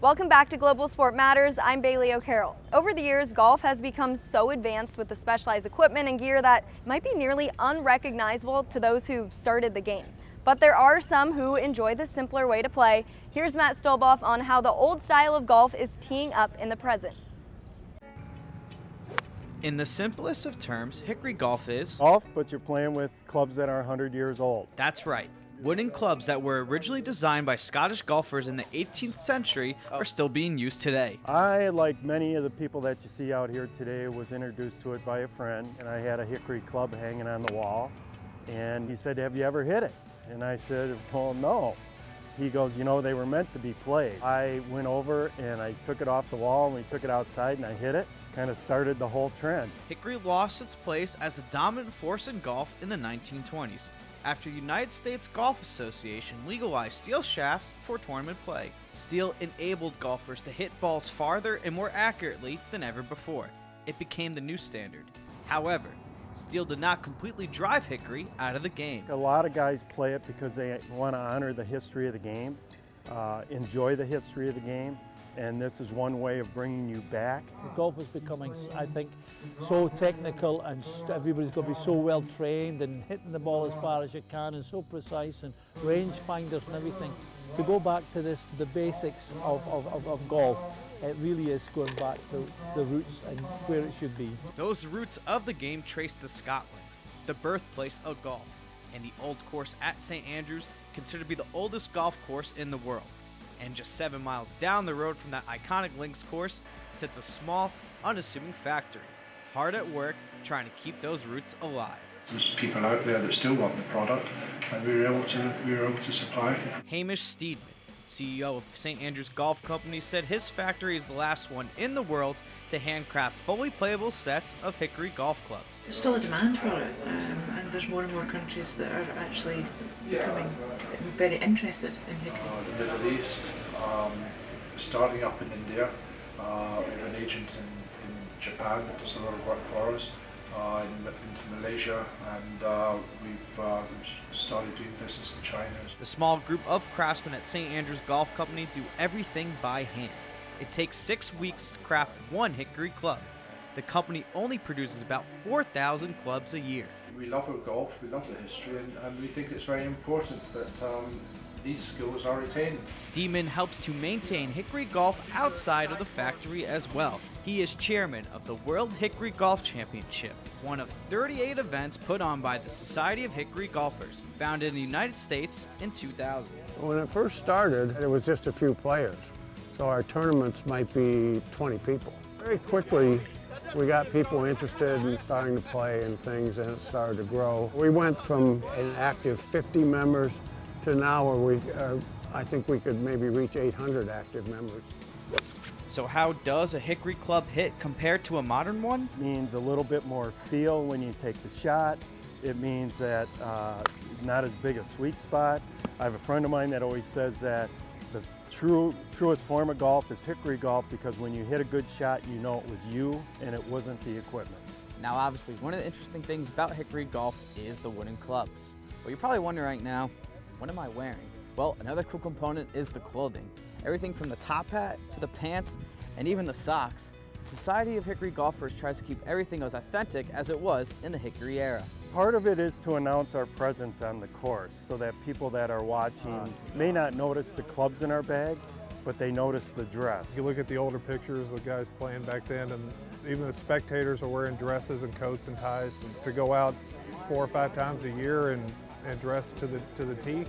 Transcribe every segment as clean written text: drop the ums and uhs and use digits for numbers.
Welcome back to Global Sport Matters. I'm Bailey O'Carroll. Over the years, golf has become so advanced with the specialized equipment and gear that it might be nearly unrecognizable to those who started the game. But there are some who enjoy the simpler way to play. Here's Matt Stolboff on how the old style of golf is teeing up in the present. In the simplest of terms, Hickory golf is golf, but you're playing with clubs that are 100 years old. That's right. Wooden clubs that were originally designed by Scottish golfers in the 18th century are still being used today. I, like many of the people that you see out here today, was introduced to it by a friend, and I had a Hickory club hanging on the wall, and he said, "Have you ever hit it?" And I said, "Well, no." He goes, "You know, they were meant to be played." I went over and I took it off the wall and we took it outside and I hit it. Kind of started the whole trend. Hickory lost its place as the dominant force in golf in the 1920s after the United States Golf Association legalized steel shafts for tournament play. Steel enabled golfers to hit balls farther and more accurately than ever before. It became the new standard. However, steel did not completely drive Hickory out of the game. A lot of guys play it because they want to honor the history of the game, enjoy the history of the game, and this is one way of bringing you back. Golf is becoming, I think, so technical, and everybody's got to be so well trained and hitting the ball as far as you can and so precise, and range finders and everything. To go back to this, the basics of golf, it really is going back to the roots and where it should be. Those roots of the game trace to Scotland, the birthplace of golf, and the old course at St. Andrews, considered to be the oldest golf course in the world. And just 7 miles down the road from that iconic links course sits a small, unassuming factory, hard at work trying to keep those roots alive. There's people out there that still want the product, and we were able to supply. Hamish Steedman, CEO of St. Andrews Golf Company, said his factory is the last one in the world to handcraft fully playable sets of Hickory golf clubs. There's still a demand for it, and there's more and more countries that are actually becoming very interested in Hickory. The Middle East, starting up in India, we have an agent in Japan that does a lot of work for us, into Malaysia, and we've started doing business in China. The small group of craftsmen at St. Andrews Golf Company do everything by hand. It takes 6 weeks to craft one Hickory club. The company only produces about 4,000 clubs a year. We love our golf, we love the history, and we think it's very important that these skills are retained. Steedman helps to maintain Hickory golf outside of the factory as well. He is chairman of the World Hickory Golf Championship, one of 38 events put on by the Society of Hickory Golfers, founded in the United States in 2000. When it first started, it was just a few players, so our tournaments might be 20 people. Very quickly, we got people interested in starting to play and things, and it started to grow. We went from an active 50 members to now where I think we could maybe reach 800 active members. So how does a Hickory club hit compared to a modern one? It means a little bit more feel when you take the shot. It means that not as big a sweet spot. I have a friend of mine that always says that the truest form of golf is Hickory golf, because when you hit a good shot, you know it was you and it wasn't the equipment. Now obviously, one of the interesting things about Hickory golf is the wooden clubs. But you're probably wondering right now, what am I wearing? Well, another cool component is the clothing. Everything from the top hat to the pants and even the socks. The Society of Hickory Golfers tries to keep everything as authentic as it was in the Hickory era. Part of it is to announce our presence on the course so that people that are watching may not notice the clubs in our bag, but they notice the dress. You look at the older pictures of the guys playing back then, and even the spectators are wearing dresses and coats and ties. And to go out 4 or 5 times a year and dress to the tee,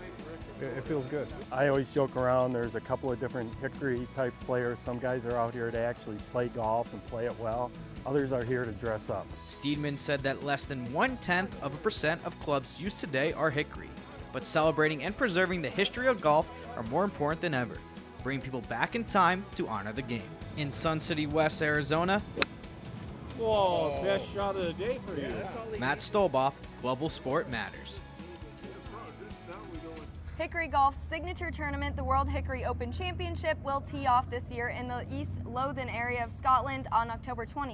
it feels good. I always joke around, there's a couple of different Hickory type players. Some guys are out here to actually play golf and play it well. Others are here to dress up. Steedman said that less than 0.1% of clubs used today are Hickory, but celebrating and preserving the history of golf are more important than ever, bringing people back in time to honor the game. In Sun City West, Arizona, Whoa, best shot of the day for you. Matt Stolboff, Global Sport Matters. Hickory Golf's signature tournament, the World Hickory Open Championship, will tee off this year in the East Lothian area of Scotland on October 20th.